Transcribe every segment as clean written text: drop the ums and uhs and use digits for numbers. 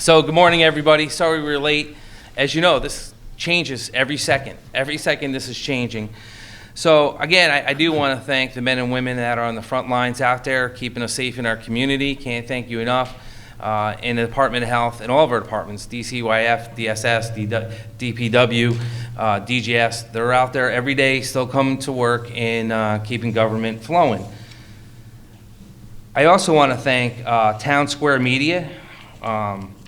So good morning, everybody. Sorry we were late. As you know, this changes every second. Every second this is changing. So again, I do want to thank the men and women that are on the front lines out there, keeping us safe in our community. Can't thank you enough. In the Department of Health and all of our departments, DCYF, DSS, DPW, DGS, they're out there every day still coming to work and keeping government flowing. I also want to thank Town Square Media.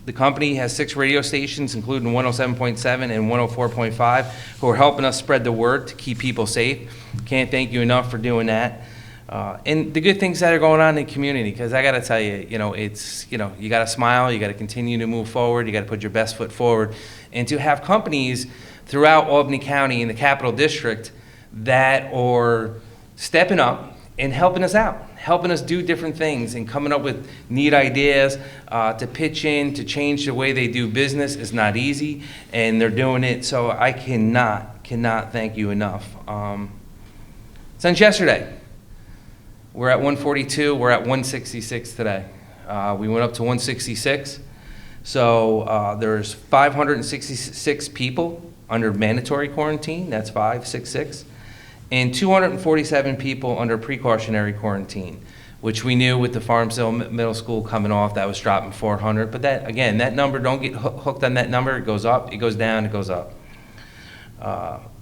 The company has 6 radio stations, including 107.7 and 104.5, who are helping us spread the word to keep people safe. Can't thank you enough for doing that. And the good things that are going on in the community, because I got to tell you, you got to smile, you got to continue to move forward, you got to put your best foot forward, and to have companies throughout Albany County and the Capital District that are stepping up and helping us out, helping us do different things and coming up with neat ideas to pitch in, to change the way they do business is not easy, and they're doing it, so I cannot thank you enough. Since yesterday, we're at 142, we're at 166 today. We went up to 166, so there's 566 people under mandatory quarantine, that's 566. And 247 people under precautionary quarantine, which we knew with the Farmsville Middle School coming off, that was dropping 400. But that, again, that number, don't get hooked on that number. It goes up, it goes down, it goes up.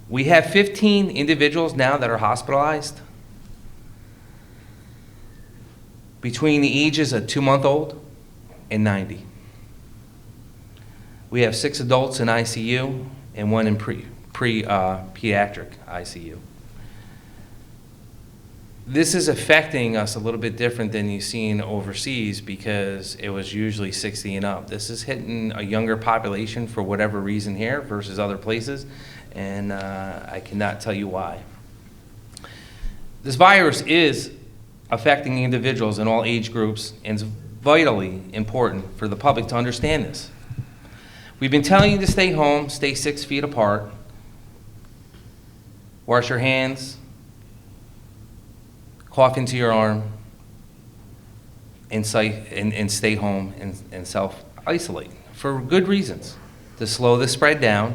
We have 15 individuals now that are hospitalized between the ages of 2-month-old and 90. We have 6 adults in ICU and 1 in pediatric ICU. This is affecting us a little bit different than you've seen overseas because it was usually 60 and up. This is hitting a younger population for whatever reason here versus other places, and I cannot tell you why. This virus is affecting individuals in all age groups, and it's vitally important for the public to understand this. We've been telling you to stay home, stay 6 feet apart, wash your hands, cough into your arm, and stay home and self-isolate for good reasons, to slow the spread down,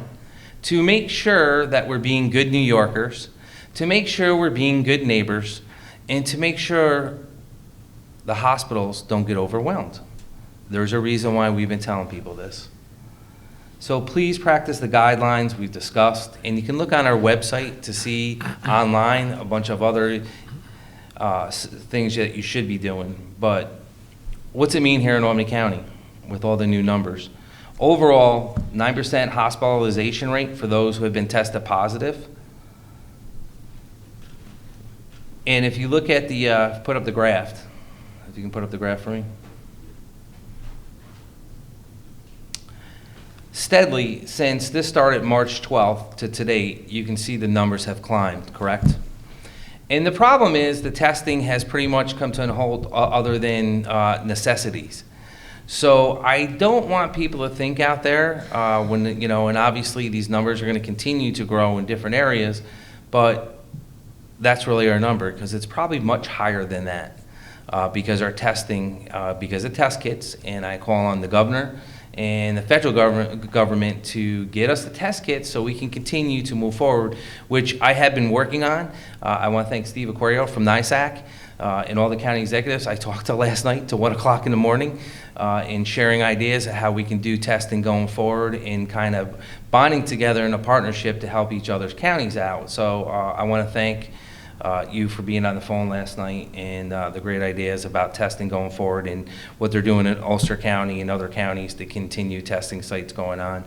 to make sure that we're being good New Yorkers, to make sure we're being good neighbors, and to make sure the hospitals don't get overwhelmed. There's a reason why we've been telling people this. So please practice the guidelines we've discussed, and you can look on our website to see online a bunch of other things that you should be doing. But what's it mean here in Albany County with all the new numbers? Overall, 9% hospitalization rate for those who have been tested positive. And if you look at the, put up the graph, if you can put up the graph for me. Steadily, since this started March 12th to today, you can see the numbers have climbed, correct? And the problem is the testing has pretty much come to a halt other than necessities. So I don't want people to think out there and obviously these numbers are going to continue to grow in different areas, but that's really our number because it's probably much higher than that because our testing, because of test kits, and I call on the governor and the federal government to get us the test kits so we can continue to move forward, which I have been working on. I want to thank Steve Aquario from NISAC and all the county executives I talked to last night to 1 o'clock in the morning in sharing ideas of how we can do testing going forward and kind of bonding together in a partnership to help each other's counties out. So I want to thank you for being on the phone last night and the great ideas about testing going forward and what they're doing in Ulster County and other counties to continue testing sites going on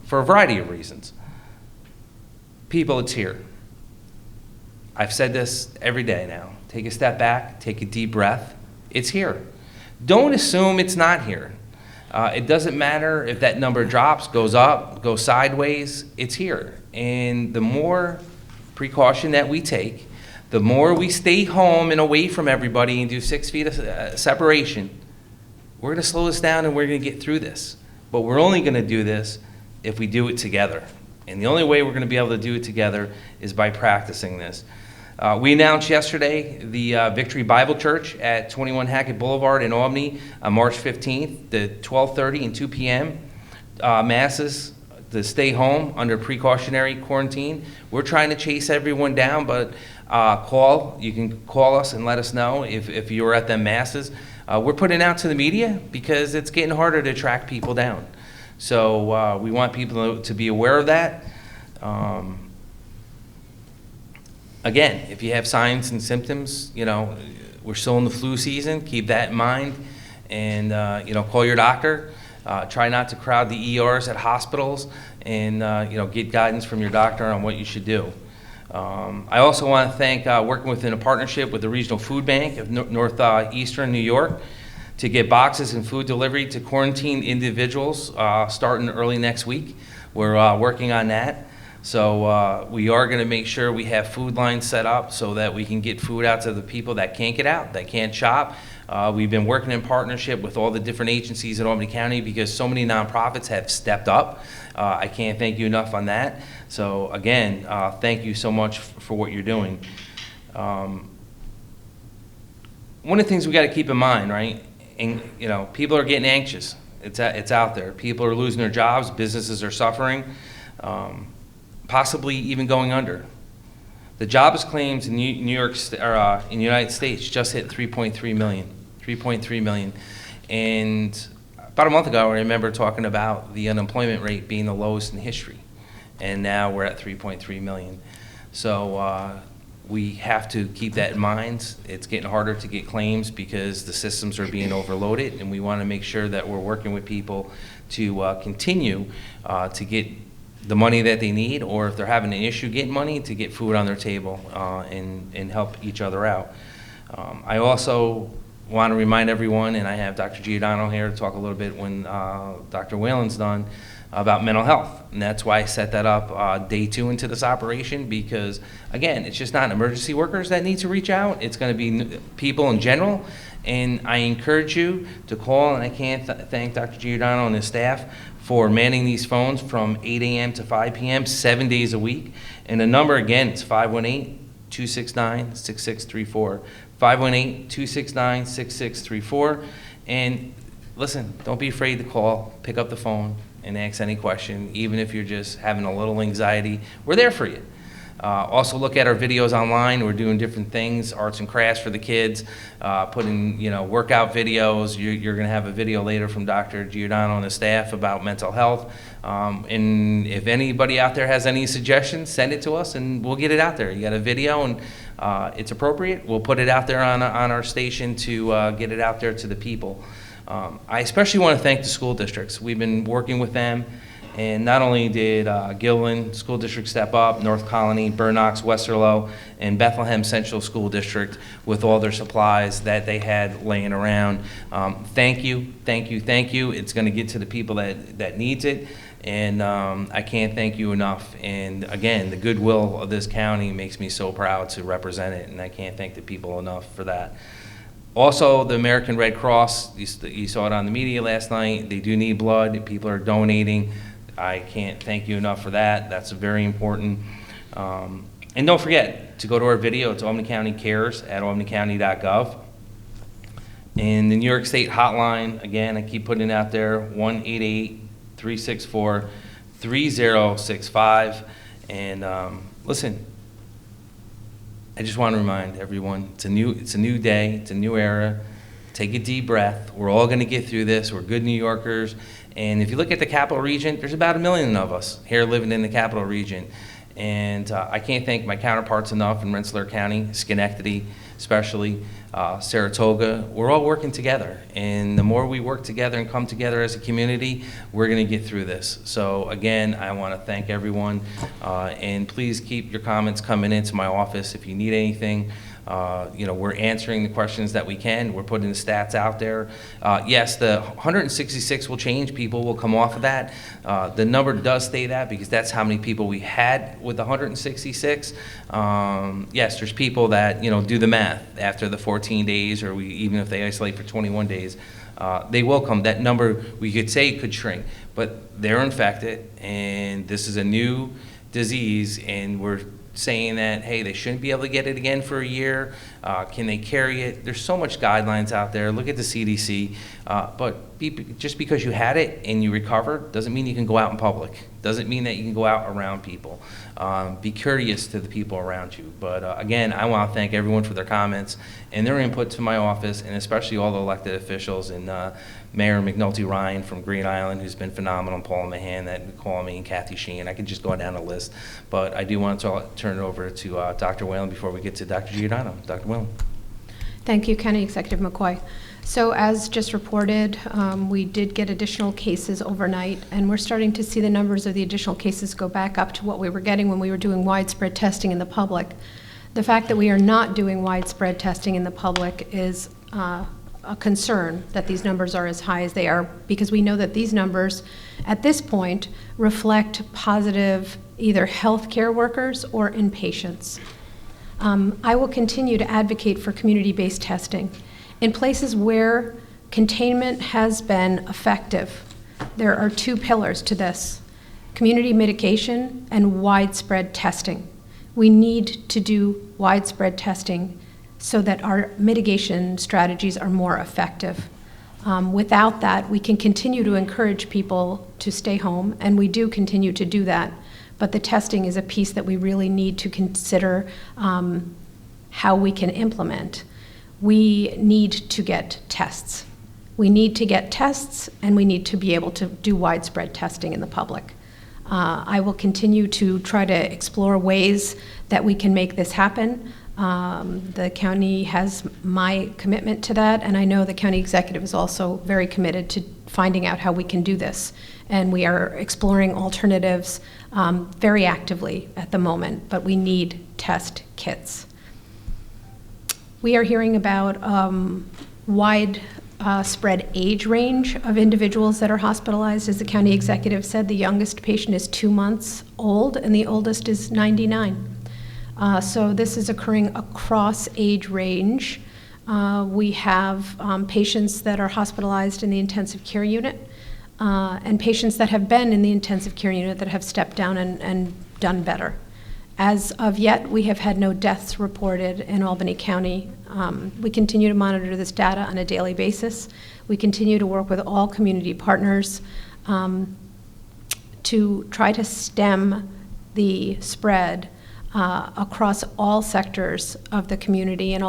for a variety of reasons. People, it's here. I've said this every day now. Take a step back, take a deep breath. It's here. Don't assume it's not here. It doesn't matter if that number drops, goes up, goes sideways, it's here. And the more precaution that we take, the more we stay home and away from everybody and do 6 feet of separation, we're going to slow this down and we're going to get through this. But we're only going to do this if we do it together. And the only way we're going to be able to do it together is by practicing this. We announced yesterday the Victory Bible Church at 21 Hackett Boulevard in Albany on March 15th, the 12:30 and 2 p.m. Masses to stay home under precautionary quarantine. We're trying to chase everyone down, but you can call us and let us know if you're at them masses. We're putting it out to the media because it's getting harder to track people down. So we want people to be aware of that. Again, if you have signs and symptoms, we're still in the flu season, keep that in mind, and call your doctor. Try not to crowd the ERs at hospitals, and get guidance from your doctor on what you should do. I also want to thank working within a partnership with the Regional Food Bank of Northeastern New York to get boxes and food delivery to quarantined individuals starting early next week. We're working on that. So we are going to make sure we have food lines set up so that we can get food out to the people that can't get out, that can't shop. We've been working in partnership with all the different agencies in Albany County because so many nonprofits have stepped up. I can't thank you enough on that. So again, thank you so much for what you're doing. One of the things we got to keep in mind, right? And people are getting anxious. It's out there. People are losing their jobs. Businesses are suffering. Possibly even going under. The jobless claims in New York or in the United States just hit 3.3 million. And about a month ago, I remember talking about the unemployment rate being the lowest in history, and now we're at 3.3 million. So we have to keep that in mind. It's getting harder to get claims because the systems are being overloaded, and we want to make sure that we're working with people to continue to get the money that they need, or if they're having an issue getting money, to get food on their table and help each other out. I also want to remind everyone, and I have Dr. Giordano here to talk a little bit when Dr. Whalen's done, about mental health. And that's why I set that up day 2 into this operation, because again, it's just not emergency workers that need to reach out. It's going to be people in general. And I encourage you to call, and I can't thank Dr. Giordano and his staff for manning these phones from 8 a.m. to 5 p.m., 7 days a week. And the number, again, it's 518-269-6634. 518-269-6634. And listen, don't be afraid to call, pick up the phone, and ask any question, even if you're just having a little anxiety. We're there for you. Also look at our videos online. We're doing different things, arts and crafts for the kids, putting workout videos. You're going to have a video later from Dr. Giordano and his staff about mental health. And if anybody out there has any suggestions, send it to us and we'll get it out there. You got a video and it's appropriate, we'll put it out there on our station to get it out there to the people. I especially want to thank the school districts. We've been working with them. And not only did Gillen School District step up, North Colony, Burnox, Westerlo, and Bethlehem Central School District with all their supplies that they had laying around. Thank you, thank you, thank you. It's going to get to the people that needs it, and I can't thank you enough. And again, the goodwill of this county makes me so proud to represent it, and I can't thank the people enough for that. Also, the American Red Cross, you saw it on the media last night, they do need blood. People are donating. I can't thank you enough for that. That's very important. And don't forget to go to our video. It's Albany County Cares at albanycounty.gov. And the New York State hotline, again, I keep putting it out there, 1-888-364-3065. And listen, I just want to remind everyone, it's a new day, it's a new era. Take a deep breath. We're all going to get through this. We're good New Yorkers. And if you look at the capital region, there's about 1 million of us here living in the capital region. And I can't thank my counterparts enough in Rensselaer County, Schenectady especially, Saratoga. We're all working together. And the more we work together and come together as a community, we're going to get through this. So again, I want to thank everyone. And please keep your comments coming into my office if you need anything. We're answering the questions that we can. We're putting the stats out there. Yes, the 166 will change. People will come off of that. The number does stay that because that's how many people we had with the 166. Yes, there's people that, do the math after the 14 days or even if they isolate for 21 days. They will come. That number, we could say could shrink, but they're infected and this is a new disease and we're saying that, hey, they shouldn't be able to get it again for a year. Can they carry it? There's so much guidelines out there. Look at the CDC. But just because you had it and you recovered doesn't mean you can go out in public. Doesn't mean that you can go out around people. Be courteous to the people around you. But again, I want to thank everyone for their comments and their input to my office, and especially all the elected officials and Mayor McNulty Ryan from Green Island, who's been phenomenal, Paul Mahan that called me, and Kathy Sheen. I could just go down the list. But I do want to turn it over to Dr. Whalen before we get to Dr. Giordano. Dr. Whalen. Thank you, County Executive McCoy. So as just reported, we did get additional cases overnight, and we're starting to see the numbers of the additional cases go back up to what we were getting when we were doing widespread testing in the public. The fact that we are not doing widespread testing in the public is a concern that these numbers are as high as they are, because we know that these numbers at this point reflect positive either healthcare workers or inpatients. I will continue to advocate for community-based testing. In places where containment has been effective, there are two pillars to this: community mitigation and widespread testing. We need to do widespread testing so that our mitigation strategies are more effective. Without that, we can continue to encourage people to stay home, and we do continue to do that. But the testing is a piece that we really need to consider how we can implement. We need to get tests. We need to get tests, and we need to be able to do widespread testing in the public. I will continue to try to explore ways that we can make this happen. The county has my commitment to that, and I know the county executive is also very committed to finding out how we can do this. And we are exploring alternatives very actively at the moment, but we need test kits. We are hearing about wide spread age range of individuals that are hospitalized. As the county executive said, the youngest patient is 2 months old and the oldest is 99. So this is occurring across age range. We have patients that are hospitalized in the intensive care unit and patients that have been in the intensive care unit that have stepped down and done better. As of yet, we have had no deaths reported in Albany County. We continue to monitor this data on a daily basis. We continue to work with all community partners to try to stem the spread across all sectors of the community and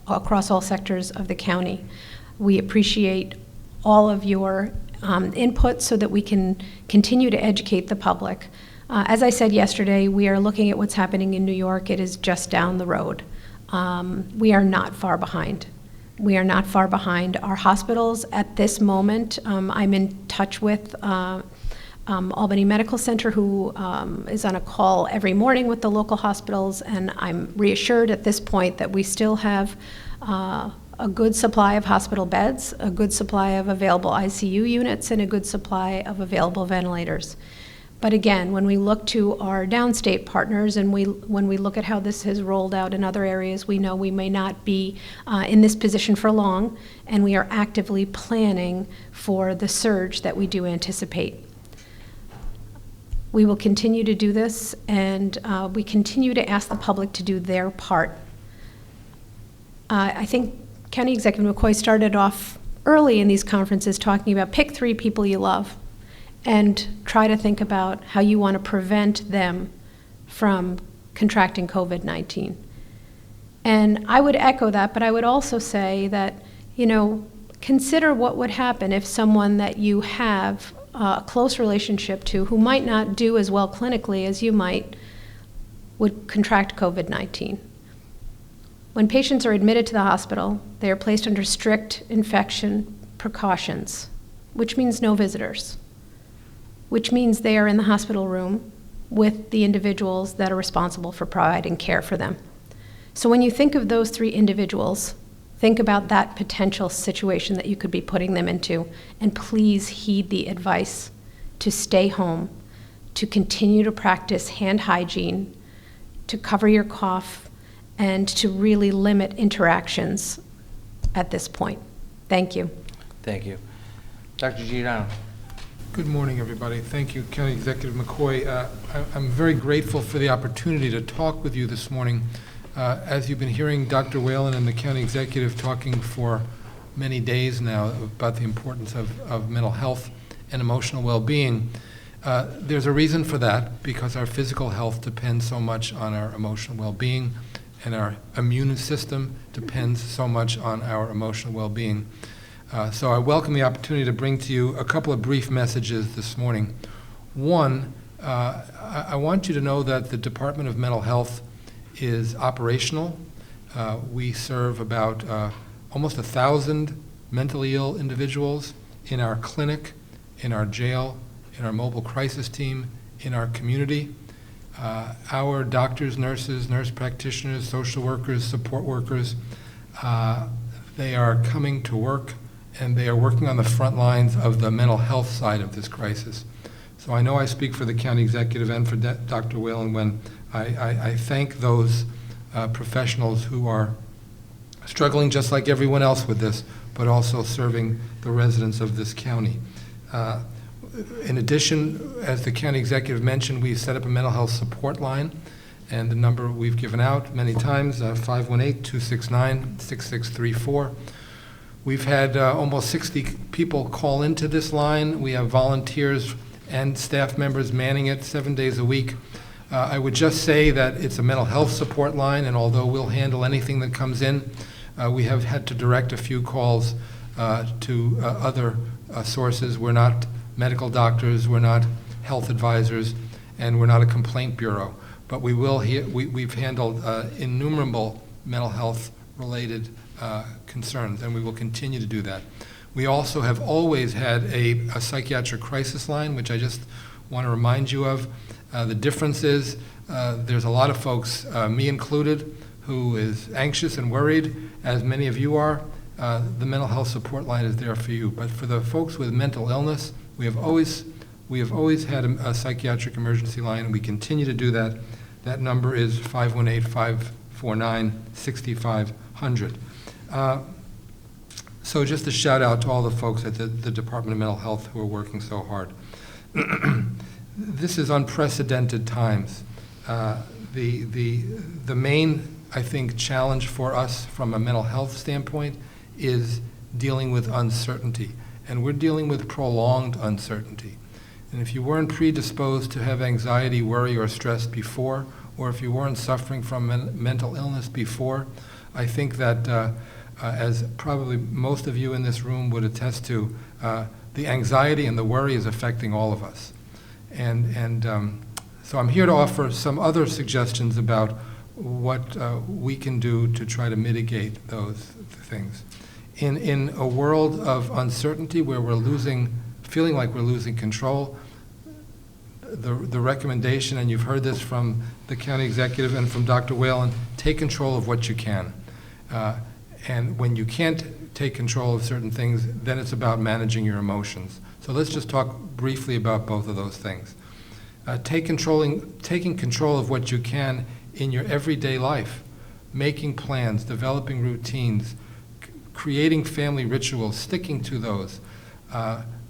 across all sectors of the county. We appreciate all of your input so that we can continue to educate the public. As I said yesterday, we are looking at what's happening in New York. It is just down the road. We are not far behind. We are not far behind. Our hospitals at this moment, I'm in touch with Albany Medical Center, who is on a call every morning with the local hospitals, and I'm reassured at this point that we still have a good supply of hospital beds, a good supply of available ICU units, and a good supply of available ventilators. But again, when we look to our downstate partners and when we look at how this has rolled out in other areas, we know we may not be in this position for long, and we are actively planning for the surge that we do anticipate. We will continue to do this, and we continue to ask the public to do their part. I think County Executive McCoy started off early in these conferences talking about pick 3 people you love and try to think about how you want to prevent them from contracting COVID-19. And I would echo that, but I would also say that, consider what would happen if someone that you have a close relationship to, who might not do as well clinically as you might, would contract COVID-19. When patients are admitted to the hospital, they are placed under strict infection precautions, which means no visitors, which means they are in the hospital room with the individuals that are responsible for providing care for them. So when you think of those 3 individuals, think about that potential situation that you could be putting them into, and please heed the advice to stay home, to continue to practice hand hygiene, to cover your cough, and to really limit interactions at this point. Thank you. Thank you. Dr. Giordano. Good morning, everybody. Thank you, County Executive McCoy. I'm very grateful for the opportunity to talk with you this morning. As you've been hearing Dr. Whalen and the County Executive talking for many days now about the importance of mental health and emotional well-being, there's a reason for that, because our physical health depends so much on our emotional well-being, and our immune system depends so much on our emotional well-being. So I welcome the opportunity to bring to you a couple of brief messages this morning. One, I want you to know that the Department of Mental Health is operational. We serve about almost 1,000 mentally ill individuals in our clinic, in our jail, in our mobile crisis team, in our community. Our doctors, nurses, nurse practitioners, social workers, support workers, they are coming to work, and they are working on the front lines of the mental health side of this crisis. So I know I speak for the County Executive and for Dr. Whalen when I thank those professionals who are struggling just like everyone else with this, but also serving the residents of this county. In addition, as the County Executive mentioned, we set up a mental health support line, and the number we've given out many times, 518-269-6634. We've had almost 60 people call into this line. We have volunteers and staff members manning it 7 days a week. I would just say that it's a mental health support line, and although we'll handle anything that comes in, we have had to direct a few calls to other sources. We're not medical doctors, we're not health advisors, and we're not a complaint bureau. But we've handled innumerable mental health related concerns, and we will continue to do that. We also have always had a psychiatric crisis line, which I just want to remind you of. The difference is there's a lot of folks, me included, who is anxious and worried, as many of you are. The mental health support line is there for you. But for the folks with mental illness, we have always had a psychiatric emergency line, and we continue to do that. That number is 518-549-6500. So just a shout out to all the folks at the Department of Mental Health who are working so hard. This is unprecedented times. The main, I think, challenge for us from a mental health standpoint is dealing with uncertainty. And we're dealing with prolonged uncertainty. And if you weren't predisposed to have anxiety, worry, or stress before, or if you weren't suffering from mental illness before, I think that, as probably most of you in this room would attest to, the anxiety and the worry is affecting all of us. And so I'm here to offer some other suggestions about what we can do to try to mitigate those things. In a world of uncertainty where we're feeling like we're losing control, the recommendation, and you've heard this from the County Executive and from Dr. Whalen, take control of what you can. And when you can't take control of certain things, then it's about managing your emotions. So let's just talk briefly about both of those things. Taking control of what you can in your everyday life, making plans, developing routines, creating family rituals, sticking to those.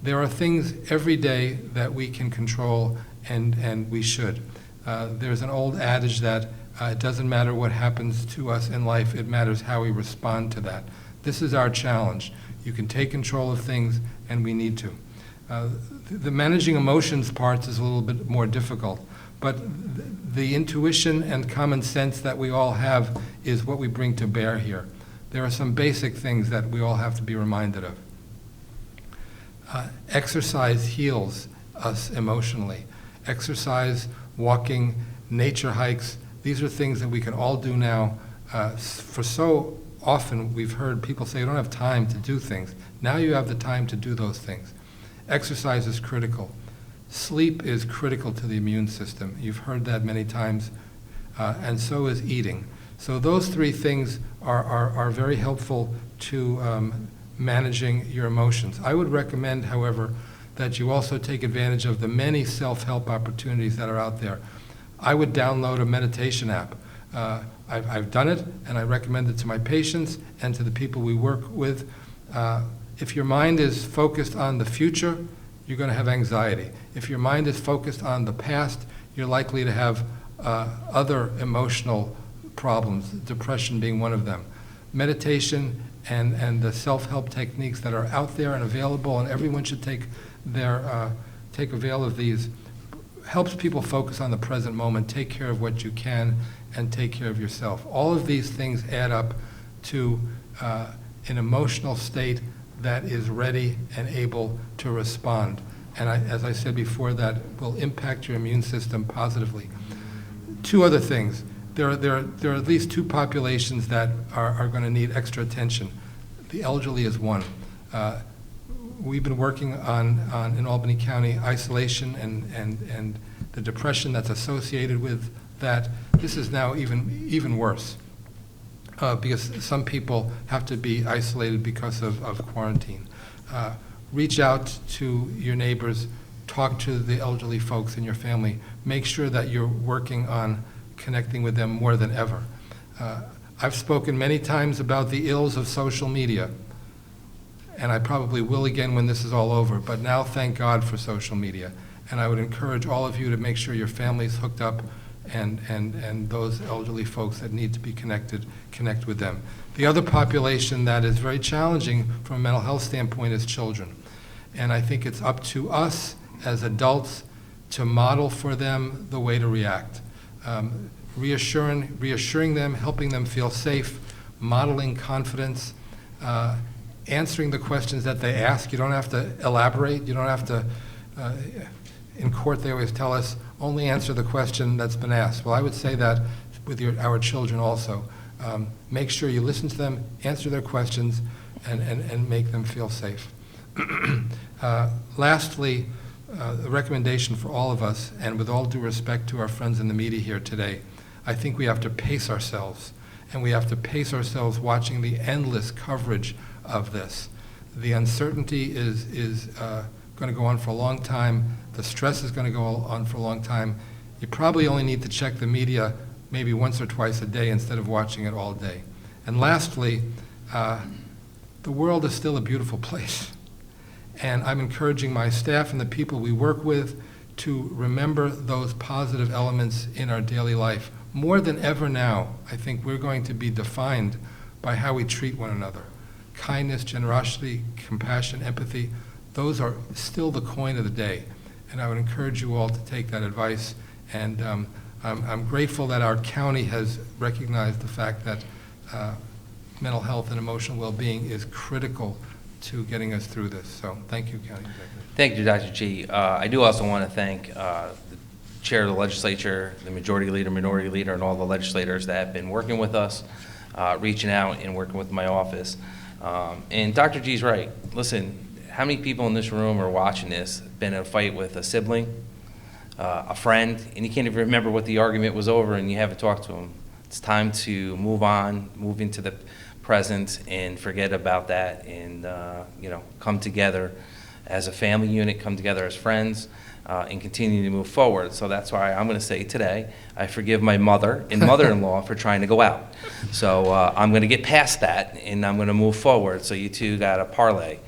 There are things every day that we can control, and we should. There's an old adage that it doesn't matter what happens to us in life, it matters how we respond to that. This is our challenge. You can take control of things, and we need to. The managing emotions part is a little bit more difficult, but the intuition and common sense that we all have is what we bring to bear here. There are some basic things that we all have to be reminded of. Exercise heals us emotionally. Exercise, walking, nature hikes, these are things that we can all do now. For so often we've heard people say, you don't have time to do things. Now you have the time to do those things. Exercise is critical. Sleep is critical to the immune system. You've heard that many times, and so is eating. So those three things are very helpful to managing your emotions. I would recommend, however, that you also take advantage of the many self-help opportunities that are out there. I would download a meditation app. I've done it, and I recommend it to my patients and to the people we work with. If your mind is focused on the future, you're going to have anxiety. If your mind is focused on the past, you're likely to have other emotional problems, depression being one of them. Meditation and the self-help techniques that are out there and available, and everyone should take avail of these, helps people focus on the present moment, take care of what you can, and take care of yourself. All of these things add up to an emotional state that is ready and able to respond. And as I said before, that will impact your immune system positively. Two other things. There are at least two populations that are going to need extra attention. The elderly is one. We've been working on in Albany County, isolation and the depression that's associated with that. This is now even worse because some people have to be isolated because of quarantine. Reach out to your neighbors, talk to the elderly folks in your family. Make sure that you're working on connecting with them more than ever. I've spoken many times about the ills of social media, and I probably will again when this is all over, but now thank God for social media. And I would encourage all of you to make sure your family's hooked up and those elderly folks that need to be connected, connect with them. The other population that is very challenging from a mental health standpoint is children. And I think it's up to us as adults to model for them the way to react. Reassuring them, helping them feel safe, modeling confidence, answering the questions that they ask. You don't have to elaborate. You don't have to, in court they always tell us, only answer the question that's been asked. Well, I would say that with our children also. Make sure you listen to them, answer their questions, and make them feel safe. Lastly, a recommendation for all of us, and with all due respect to our friends in the media here today, I think we have to pace ourselves, and we have to pace ourselves watching the endless coverage of this. The uncertainty is going to go on for a long time. The stress is going to go on for a long time. You probably only need to check the media maybe once or twice a day instead of watching it all day. And lastly, the world is still a beautiful place. And I'm encouraging my staff and the people we work with to remember those positive elements in our daily life. More than ever now, I think we're going to be defined by how we treat one another. Kindness, generosity, compassion, empathy, those are still the coin of the day. And I would encourage you all to take that advice. And I'm grateful that our county has recognized the fact that mental health and emotional well-being is critical to getting us through this. So thank you, County Executive. Thank you, Dr. G. I do also want to thank the Chair of the Legislature, the Majority Leader, Minority Leader, and all the legislators that have been working with us, reaching out and working with my office. And Dr. G's right. Listen, how many people in this room are watching this, been in a fight with a sibling, a friend, and you can't even remember what the argument was over and you haven't talked to them? It's time to move on, move into the present and forget about that and come together as a family unit, come together as friends, and continue to move forward. So that's why I'm going to say today, I forgive my mother and mother-in-law for trying to go out. So I'm going to get past that and I'm going to move forward. So you two got a parlay.